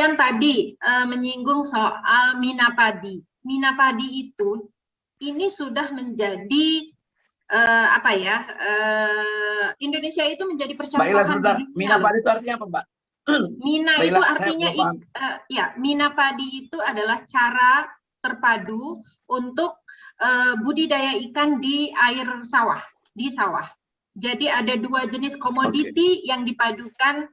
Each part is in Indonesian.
Kemudian tadi menyinggung soal mina padi. Mina padi itu ini sudah menjadi Indonesia itu menjadi percontohan di dunia. Mina padi itu artinya apa, Mbak? Mina itu artinya mina padi itu adalah cara terpadu untuk budidaya ikan di air sawah, di sawah. Jadi ada dua jenis komoditi yang dipadukan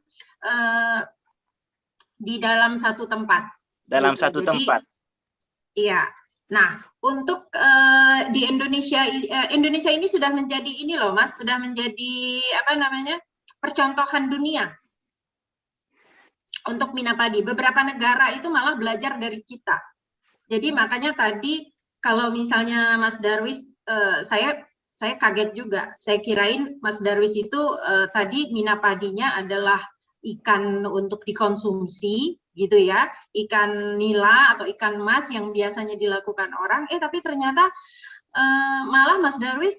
di dalam satu tempat. Dalam satu tempat. Iya. Nah, untuk di Indonesia, Indonesia ini sudah menjadi ini loh, Mas, sudah menjadi percontohan dunia untuk mina padi. Beberapa negara itu malah belajar dari kita. Jadi makanya tadi kalau misalnya Mas Darwis, saya kaget juga. Saya kirain Mas Darwis itu tadi mina padinya adalah ikan untuk dikonsumsi, gitu ya, ikan nila atau ikan mas yang biasanya dilakukan orang, tapi ternyata malah Mas Darwis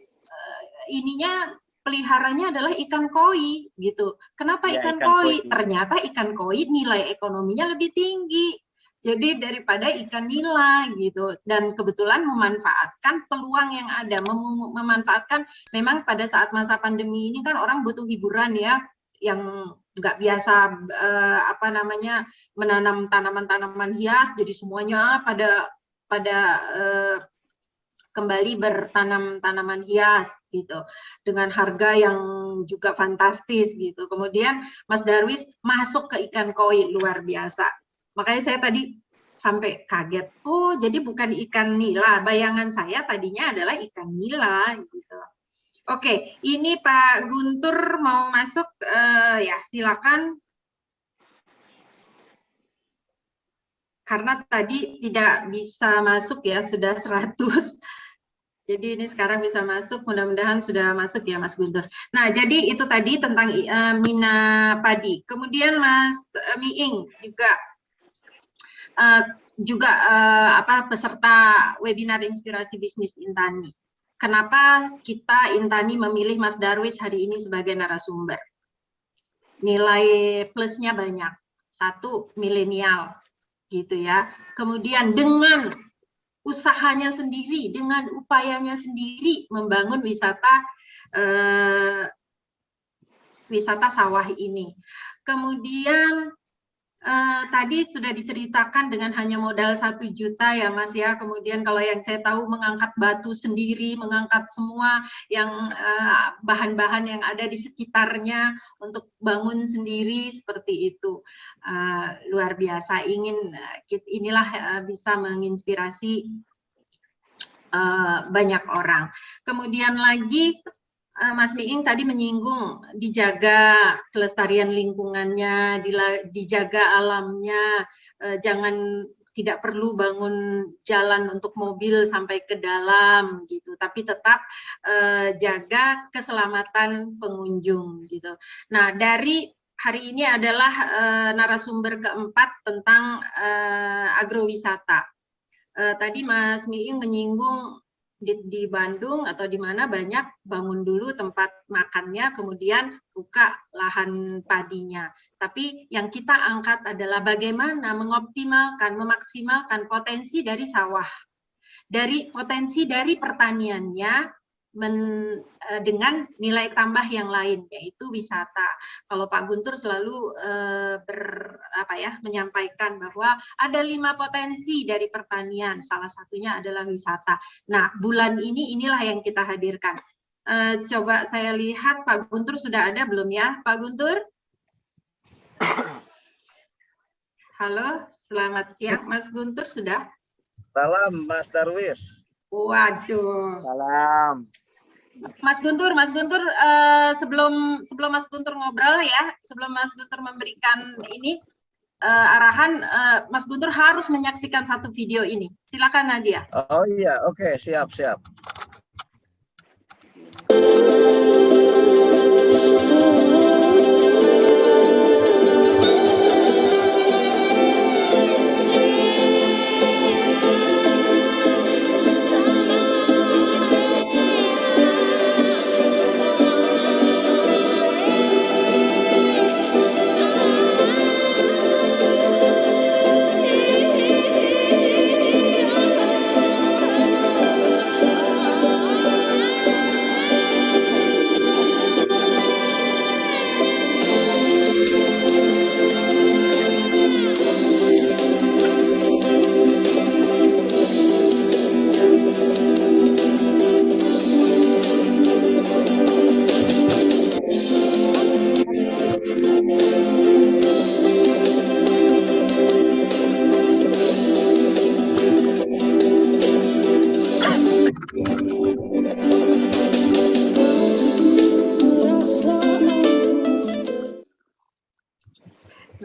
ininya peliharanya adalah ikan koi, gitu. Kenapa Ya, ikan koi? Ternyata ikan koi nilai ekonominya lebih tinggi, jadi daripada ikan nila, gitu. Dan kebetulan memanfaatkan peluang yang ada, memanfaatkan memang pada saat masa pandemi ini kan orang butuh hiburan ya, yang nggak biasa menanam tanaman-tanaman hias, jadi semuanya pada kembali bertanam tanaman hias gitu dengan harga yang juga fantastis gitu. Kemudian Mas Darwis masuk ke ikan koi, luar biasa. Makanya saya tadi sampai kaget. Oh, jadi bukan ikan nila. Bayangan saya tadinya adalah ikan nila gitu. Oke, ini Pak Guntur mau masuk, ya silakan. Karena tadi tidak bisa masuk ya, sudah 100. Jadi ini sekarang bisa masuk, mudah-mudahan sudah masuk ya Mas Guntur. Nah, jadi itu tadi tentang mina padi. Kemudian Mas Miing juga peserta webinar Inspirasi Bisnis Intani. Kenapa kita Intani memilih Mas Darwis hari ini sebagai narasumber? Nilai plusnya banyak. 1, milenial, gitu ya. Kemudian dengan usahanya sendiri, dengan upayanya sendiri membangun wisata sawah ini. Kemudian tadi sudah diceritakan dengan hanya modal 1 juta ya Mas ya. Kemudian kalau yang saya tahu mengangkat batu sendiri, mengangkat semua yang bahan-bahan yang ada di sekitarnya untuk bangun sendiri seperti itu. Luar biasa. Inilah bisa menginspirasi banyak orang. Kemudian lagi Mas Miing tadi menyinggung dijaga kelestarian lingkungannya, dijaga alamnya, jangan tidak perlu bangun jalan untuk mobil sampai ke dalam gitu, tapi tetap jaga keselamatan pengunjung gitu. Nah, dari hari ini adalah narasumber keempat tentang agrowisata. Tadi Mas Miing menyinggung di Bandung atau di mana banyak bangun dulu tempat makannya, kemudian buka lahan padinya. Tapi yang kita angkat adalah bagaimana mengoptimalkan, memaksimalkan potensi dari sawah, potensi dari pertaniannya dengan nilai tambah yang lain, yaitu wisata. Kalau Pak Guntur selalu menyampaikan bahwa ada 5 potensi dari pertanian, salah satunya adalah wisata. Nah, bulan ini inilah yang kita hadirkan. Coba saya lihat Pak Guntur sudah ada belum ya, Pak Guntur? Halo, selamat siang, Mas Guntur sudah? Salam, Mas Darwis. Waduh. Salam. Mas Guntur, sebelum Mas Guntur ngobrol ya, sebelum Mas Guntur memberikan ini arahan, Mas Guntur harus menyaksikan satu video ini. Silakan Nadia. Oh iya, oke, siap.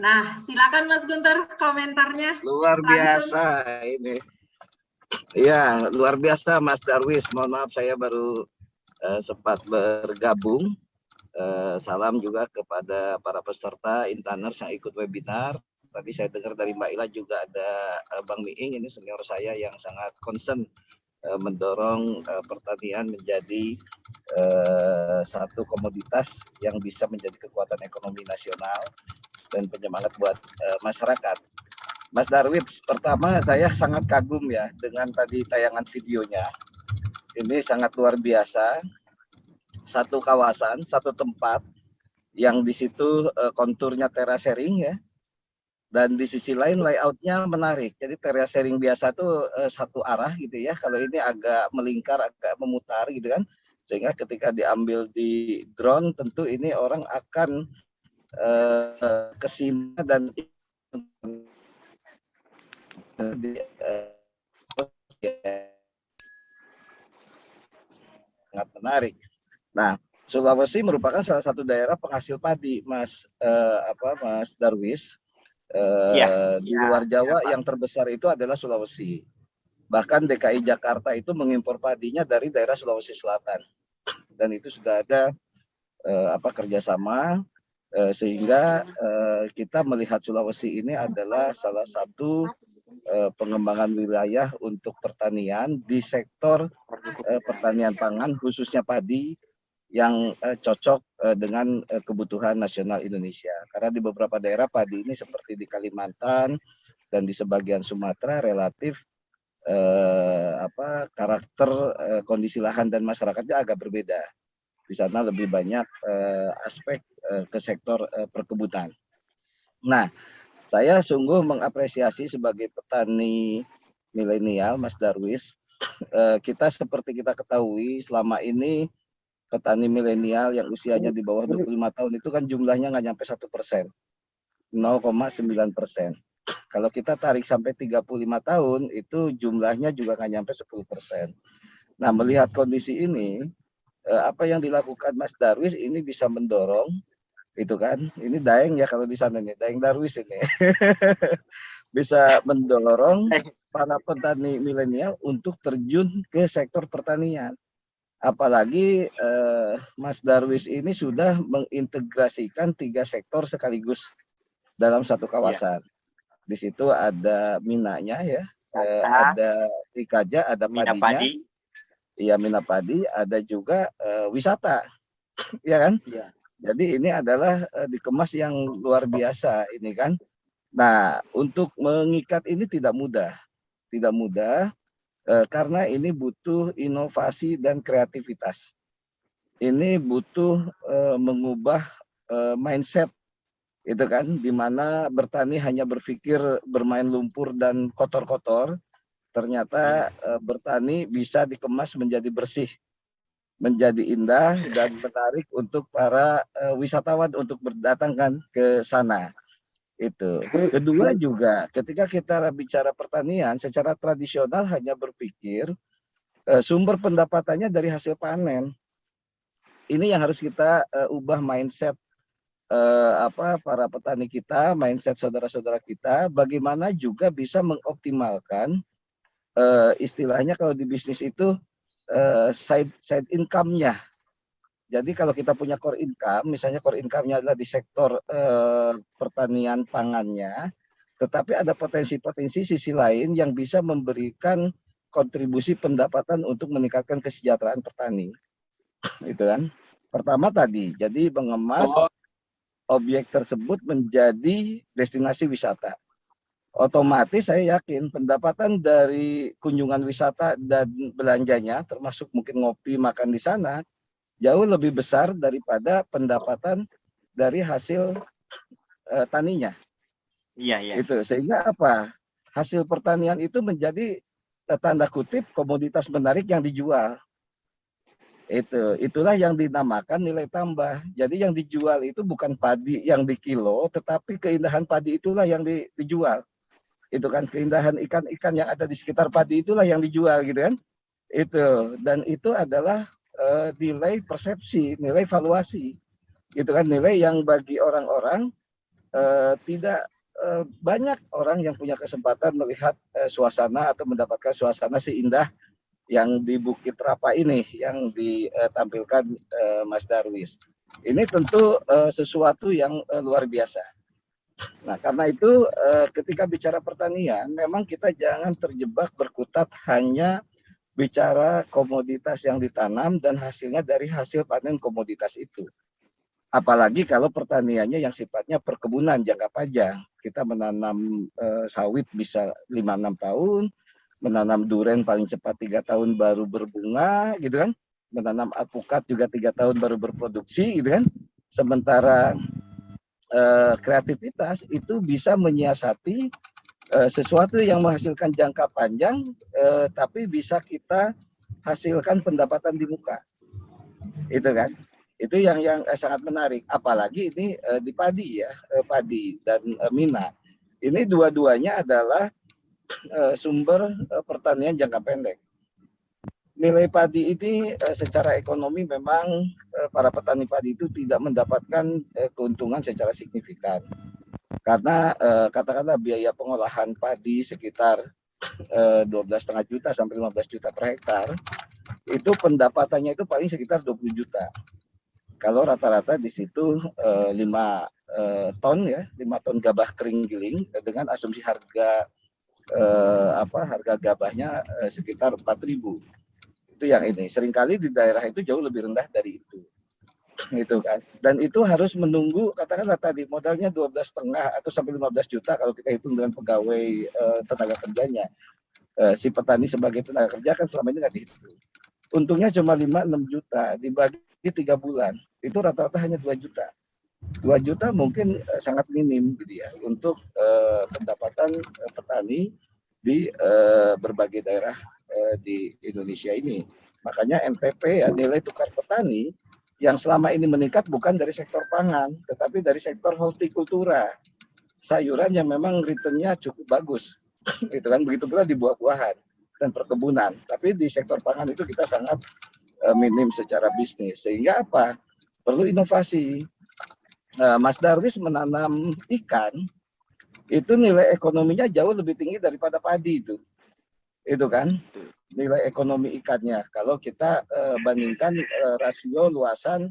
Nah, silakan Mas Guntur komentarnya. Luar Langsung. biasa ini. Ya, luar biasa Mas Darwis. Mohon maaf saya baru sempat bergabung. Salam juga kepada para peserta Intaners yang ikut webinar. Tadi saya dengar dari Mbak Ila juga ada Bang Miing, ini senior saya yang sangat concern mendorong pertanian menjadi satu komoditas yang bisa menjadi kekuatan ekonomi nasional dan penyemangat buat masyarakat. Mas Darwis, pertama saya sangat kagum ya dengan tadi tayangan videonya. Ini sangat luar biasa. Satu kawasan, satu tempat yang di situ konturnya terasering ya. Dan di sisi lain layoutnya menarik. Jadi terasering biasa tuh satu arah gitu ya. Kalau ini agak melingkar, agak memutar gitu kan. Sehingga ketika diambil di drone tentu ini orang akan kesima dan sangat menarik. Nah, Sulawesi merupakan salah satu daerah penghasil padi, Mas Darwis. Di luar Jawa yang terbesar itu adalah Sulawesi. Bahkan DKI Jakarta itu mengimpor padinya dari daerah Sulawesi Selatan. Dan itu sudah ada kerjasama sehingga kita melihat Sulawesi ini adalah salah satu pengembangan wilayah untuk pertanian di sektor pertanian pangan khususnya padi yang cocok dengan kebutuhan nasional Indonesia. Karena di beberapa daerah padi ini seperti di Kalimantan dan di sebagian Sumatera relatif karakter kondisi lahan dan masyarakatnya agak berbeda. Di sana lebih banyak aspek ke sektor perkebunan. Nah, saya sungguh mengapresiasi sebagai petani milenial, Mas Darwis. Kita seperti kita ketahui selama ini petani milenial yang usianya di bawah 25 tahun itu kan jumlahnya nggak nyampe 1%, 0,9%. Kalau kita tarik sampai 35 tahun itu jumlahnya juga nggak nyampe 10%. Nah, melihat kondisi ini, apa yang dilakukan Mas Darwis ini bisa mendorong, itu kan, ini Daeng ya kalau di sana nih, Daeng Darwis ini, bisa mendorong para petani milenial untuk terjun ke sektor pertanian. Apalagi Mas Darwis ini sudah mengintegrasikan 3 sektor sekaligus dalam satu kawasan. Di situ ada minanya ya, ada Ikaja, ada padinya. Iya, mina padi, ada juga wisata, ya kan? Ya. Jadi ini adalah dikemas yang luar biasa ini kan. Nah, untuk mengikat ini tidak mudah karena ini butuh inovasi dan kreativitas. Ini butuh mengubah mindset, itu kan, di mana bertani hanya berpikir bermain lumpur dan kotor-kotor. Ternyata bertani bisa dikemas menjadi bersih, menjadi indah dan menarik untuk para wisatawan untuk berdatangkan ke sana. Itu. Kedua juga, ketika kita bicara pertanian, secara tradisional hanya berpikir sumber pendapatannya dari hasil panen. Ini yang harus kita ubah mindset para petani kita, mindset saudara-saudara kita, bagaimana juga bisa mengoptimalkan istilahnya kalau di bisnis itu side income-nya. Jadi kalau kita punya core income, misalnya core income-nya adalah di sektor pertanian pangannya, tetapi ada potensi-potensi sisi lain yang bisa memberikan kontribusi pendapatan untuk meningkatkan kesejahteraan petani. Itu kan. Pertama tadi, jadi mengemas objek tersebut menjadi destinasi wisata. Otomatis saya yakin pendapatan dari kunjungan wisata dan belanjanya, termasuk mungkin ngopi, makan di sana, jauh lebih besar daripada pendapatan dari hasil taninya. Iya. Itu sehingga apa? Hasil pertanian itu menjadi tanda kutip komoditas menarik yang dijual. Itulah yang dinamakan nilai tambah. Jadi yang dijual itu bukan padi yang di kilo, tetapi keindahan padi itulah yang dijual. Itu kan keindahan ikan-ikan yang ada di sekitar padi itulah yang dijual gitu kan. Itu, dan itu adalah nilai persepsi, nilai valuasi. Gitu kan, nilai yang bagi orang-orang tidak banyak orang yang punya kesempatan melihat suasana atau mendapatkan suasana seindah yang di Bukit Rapa ini yang ditampilkan Mas Darwis. Ini tentu sesuatu yang luar biasa. Nah, karena itu ketika bicara pertanian, memang kita jangan terjebak berkutat hanya bicara komoditas yang ditanam dan hasilnya dari hasil panen komoditas itu. Apalagi kalau pertaniannya yang sifatnya perkebunan jangka panjang. Kita menanam sawit bisa 5-6 tahun, menanam duren paling cepat 3 tahun baru berbunga, gitu kan. Menanam alpukat juga 3 tahun baru berproduksi, gitu kan. Sementara kreativitas itu bisa menyiasati sesuatu yang menghasilkan jangka panjang, tapi bisa kita hasilkan pendapatan di muka, itu kan. Itu yang sangat menarik. Apalagi ini di padi ya, padi dan mina. Ini dua-duanya adalah sumber pertanian jangka pendek. Nilai padi ini secara ekonomi memang para petani padi itu tidak mendapatkan keuntungan secara signifikan. Karena katakanlah biaya pengolahan padi sekitar 12,5 juta sampai 15 juta per hektar, itu pendapatannya itu paling sekitar 20 juta. Kalau rata-rata di situ 5 ton ya, 5 ton gabah kering giling dengan asumsi harga harga gabahnya sekitar 4.000. Itu yang ini. Seringkali di daerah itu jauh lebih rendah dari itu. Gitu kan. Dan itu harus menunggu, katakanlah tadi modalnya 12,5 atau sampai 15 juta kalau kita hitung dengan pegawai tenaga kerjanya. Si petani sebagai tenaga kerja kan selama ini nggak dihitung. Untungnya cuma 5-6 juta dibagi 3 bulan. Itu rata-rata hanya 2 juta. 2 juta mungkin sangat minim gitu ya untuk pendapatan petani di berbagai daerah di Indonesia ini. Makanya NTP ya, nilai tukar petani yang selama ini meningkat bukan dari sektor pangan, tetapi dari sektor hortikultura. Sayuran yang memang returnnya cukup bagus. Itu kan, begitu pula di buah-buahan dan perkebunan. Tapi di sektor pangan itu kita sangat minim secara bisnis. Sehingga apa? Perlu inovasi. Mas Darwis menanam ikan, itu nilai ekonominya jauh lebih tinggi daripada padi itu. Itu kan nilai ekonomi ikannya. Kalau kita bandingkan rasio luasan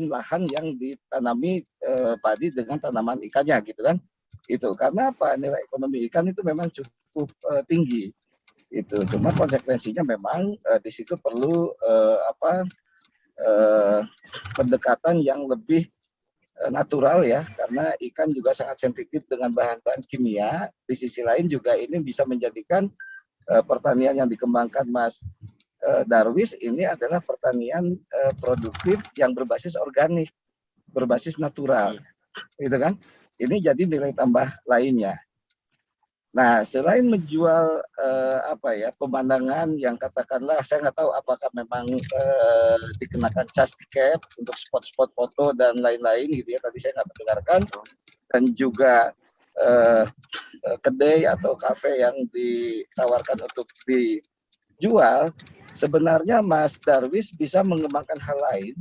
lahan yang ditanami padi dengan tanaman ikannya gitu kan. Itu karena apa? Nilai ekonomi ikan itu memang cukup tinggi. Itu cuma konsekuensinya memang di situ perlu pendekatan yang lebih natural ya, karena ikan juga sangat sensitif dengan bahan-bahan kimia. Di sisi lain juga ini bisa menjadikan pertanian yang dikembangkan Mas Darwis ini adalah pertanian produktif yang berbasis organik, berbasis natural, gitu kan? Ini jadi nilai tambah lainnya. Nah, selain menjual pemandangan yang katakanlah saya nggak tahu apakah memang dikenakan cas tiket untuk spot-spot foto dan lain-lain gitu ya. Tadi saya nggak mendengarkan, dan juga kedai atau kafe yang ditawarkan untuk dijual. Sebenarnya Mas Darwis bisa mengembangkan hal lain,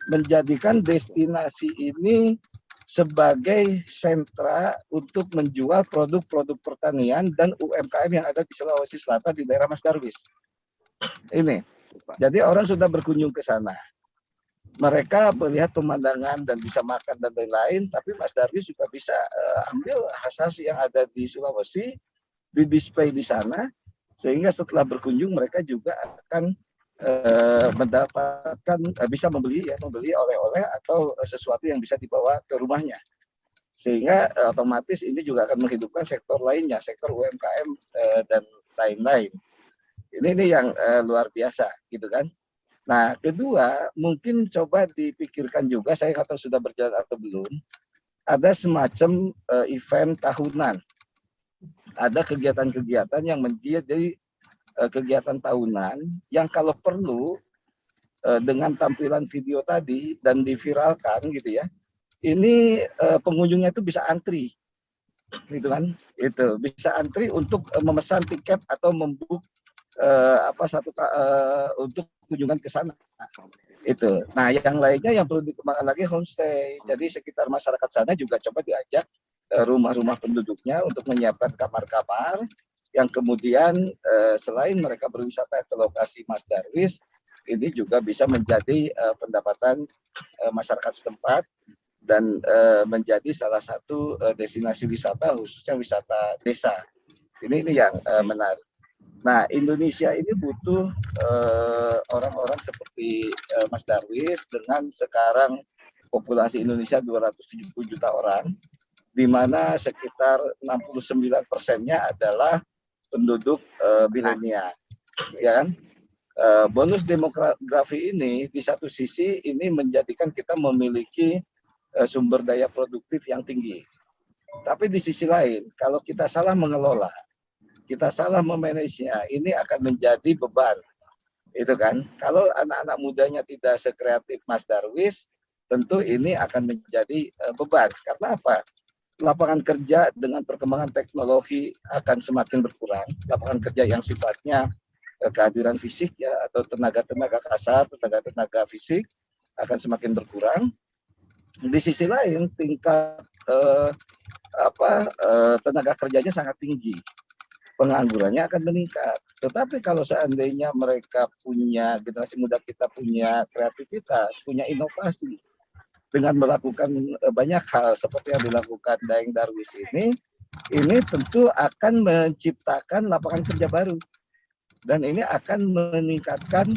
menjadikan destinasi ini sebagai sentra untuk menjual produk-produk pertanian dan UMKM yang ada di Sulawesi Selatan di daerah Mas Darwis. Ini. Jadi orang sudah berkunjung ke sana. Mereka melihat pemandangan dan bisa makan dan lain-lain, tapi Mas Darwis juga bisa ambil khas-khas yang ada di Sulawesi, di-display di sana, sehingga setelah berkunjung mereka juga akan mendapatkan bisa membeli oleh-oleh atau sesuatu yang bisa dibawa ke rumahnya, sehingga otomatis ini juga akan menghidupkan sektor lainnya, sektor UMKM dan lain-lain. Ini yang luar biasa gitu kan. Nah, kedua mungkin coba dipikirkan juga, saya nggak tahu sudah berjalan atau belum, ada semacam event tahunan, ada kegiatan-kegiatan yang menjadi kegiatan tahunan yang kalau perlu dengan tampilan video tadi dan diviralkan gitu ya, ini pengunjungnya itu bisa antri, gitu kan, itu bisa antri untuk memesan tiket atau membook untuk kunjungan ke sana. Itu. Nah, yang lainnya yang perlu dikembangkan lagi homestay. Jadi sekitar masyarakat sana juga coba diajak rumah-rumah penduduknya untuk menyiapkan kamar-kamar yang kemudian selain mereka berwisata ke lokasi Mas Darwis, ini juga bisa menjadi pendapatan masyarakat setempat dan menjadi salah satu destinasi wisata, khususnya wisata desa. Ini yang menarik. Nah, Indonesia ini butuh orang-orang seperti Mas Darwis dengan sekarang populasi Indonesia 270 juta orang, di mana sekitar 69%-nya adalah penduduk milenial, ya kan? Bonus demografi ini di satu sisi ini menjadikan kita memiliki sumber daya produktif yang tinggi. Tapi di sisi lain, kalau kita salah mengelola, kita salah memanagenya, ini akan menjadi beban. Itu kan. Kalau anak-anak mudanya tidak sekreatif Mas Darwis, tentu ini akan menjadi beban. Karena apa? Lapangan kerja dengan perkembangan teknologi akan semakin berkurang. Lapangan kerja yang sifatnya kehadiran fisik ya atau tenaga-tenaga kasar, tenaga-tenaga fisik akan semakin berkurang. Di sisi lain tingkat tenaga kerjanya sangat tinggi, penganggurannya akan meningkat. Tetapi kalau seandainya mereka punya, generasi muda kita punya kreativitas, punya inovasi dengan melakukan banyak hal seperti yang dilakukan Daeng Darwis ini tentu akan menciptakan lapangan kerja baru. Dan ini akan meningkatkan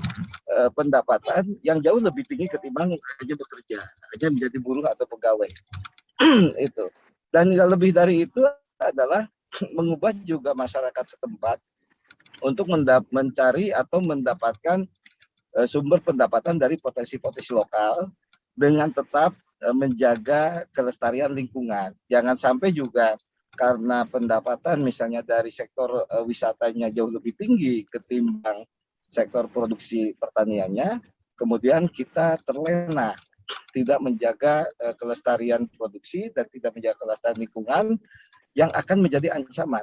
pendapatan yang jauh lebih tinggi ketimbang hanya bekerja, hanya menjadi buruh atau pegawai. Itu. Dan yang lebih dari itu adalah mengubah juga masyarakat setempat untuk mencari atau mendapatkan sumber pendapatan dari potensi-potensi lokal dengan tetap menjaga kelestarian lingkungan. Jangan sampai juga karena pendapatan misalnya dari sektor wisatanya jauh lebih tinggi ketimbang sektor produksi pertaniannya, kemudian kita terlena tidak menjaga kelestarian produksi dan tidak menjaga kelestarian lingkungan yang akan menjadi ancaman.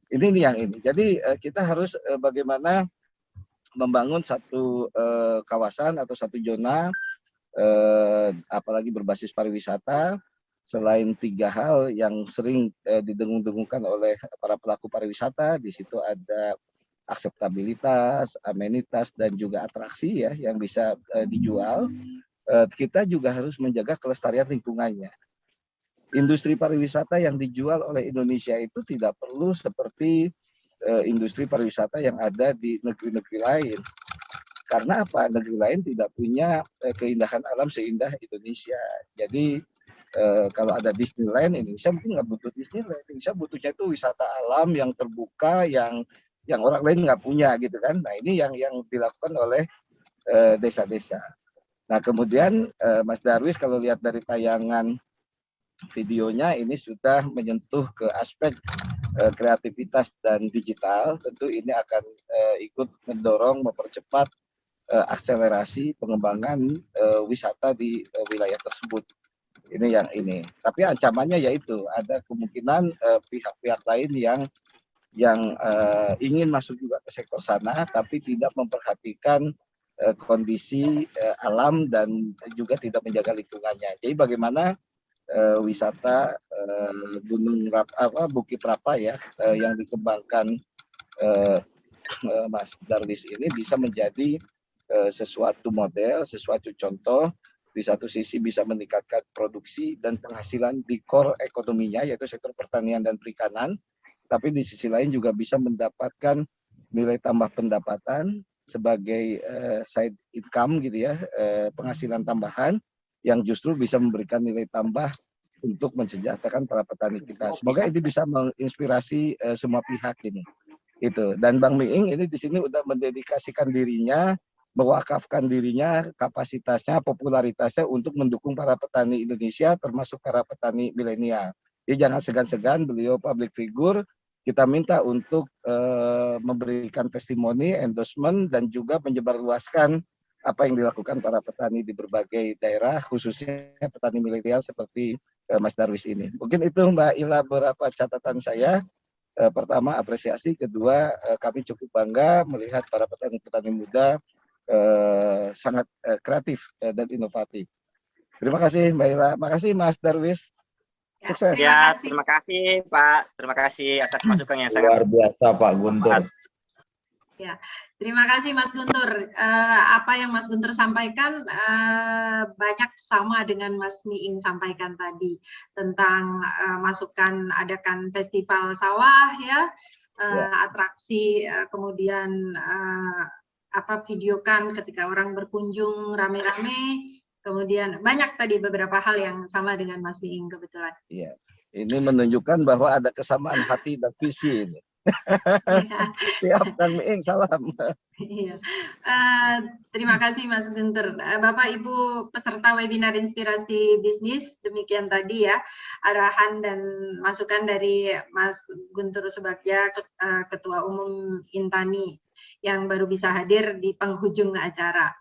Ini yang ini. Jadi kita harus bagaimana membangun satu kawasan atau satu zona apalagi berbasis pariwisata. Selain 3 hal yang sering didengung-dengungkan oleh para pelaku pariwisata, di situ ada akseptabilitas, amenitas, dan juga atraksi ya yang bisa dijual. Kita juga harus menjaga kelestarian lingkungannya. Industri pariwisata yang dijual oleh Indonesia itu tidak perlu seperti industri pariwisata yang ada di negeri-negeri lain. Karena apa? Negeri lain tidak punya keindahan alam seindah Indonesia. Jadi kalau ada Disneyland, Indonesia mungkin nggak butuh Disneyland. Indonesia butuhnya itu wisata alam yang terbuka, yang orang lain nggak punya gitu kan. Nah ini yang dilakukan oleh desa-desa. Nah kemudian Mas Darwis kalau lihat dari tayangan videonya ini sudah menyentuh ke aspek kreativitas dan digital. Tentu ini akan ikut mendorong, mempercepat akselerasi pengembangan wisata di wilayah tersebut. Ini yang ini. Tapi ancamannya yaitu ada kemungkinan pihak-pihak lain yang ingin masuk juga ke sektor sana, tapi tidak memperhatikan kondisi alam dan juga tidak menjaga lingkungannya. Jadi bagaimana wisata Bukit Rapa ya yang dikembangkan Mas Darwis ini bisa menjadi sesuatu model, sesuatu contoh. Di satu sisi bisa meningkatkan produksi dan penghasilan di core ekonominya yaitu sektor pertanian dan perikanan, tapi di sisi lain juga bisa mendapatkan nilai tambah pendapatan sebagai side income gitu ya, penghasilan tambahan yang justru bisa memberikan nilai tambah untuk mensejahterakan para petani kita. Semoga ini bisa menginspirasi semua pihak ini. Itu. Dan Bang Miing ini di sini udah mendedikasikan dirinya, mewakafkan dirinya, kapasitasnya, popularitasnya untuk mendukung para petani Indonesia, termasuk para petani milenial. Jadi jangan segan-segan, beliau public figure, kita minta untuk memberikan testimoni, endorsement, dan juga menyebarluaskan apa yang dilakukan para petani di berbagai daerah, khususnya petani milenial seperti Mas Darwis ini. Mungkin itu Mbak Ila beberapa catatan saya. pertama apresiasi, kedua kami cukup bangga melihat para petani-petani muda sangat kreatif dan inovatif. Terima kasih Mbak Ira, makasih Mas Darwis. Ya, Sukses. Ya, terima kasih Pak. Terima kasih atas masukan yang sangat Luar biasa Pak Guntur. Ya, terima kasih Mas Guntur. Apa yang Mas Guntur sampaikan banyak sama dengan Mas Miing sampaikan tadi tentang masukan adakan festival sawah ya, atraksi, kemudian videokan ketika orang berkunjung rame-rame, kemudian banyak tadi beberapa hal yang sama dengan Mas Miing kebetulan. Iya, ini menunjukkan bahwa ada kesamaan hati dan visi ini. Ya. Siap Kang Miing, salam. Iya. Terima kasih Mas Guntur. Bapak Ibu peserta webinar Inspirasi Bisnis, demikian tadi ya arahan dan masukan dari Mas Guntur Subagja, Ketua Umum Intani, yang baru bisa hadir di penghujung acara.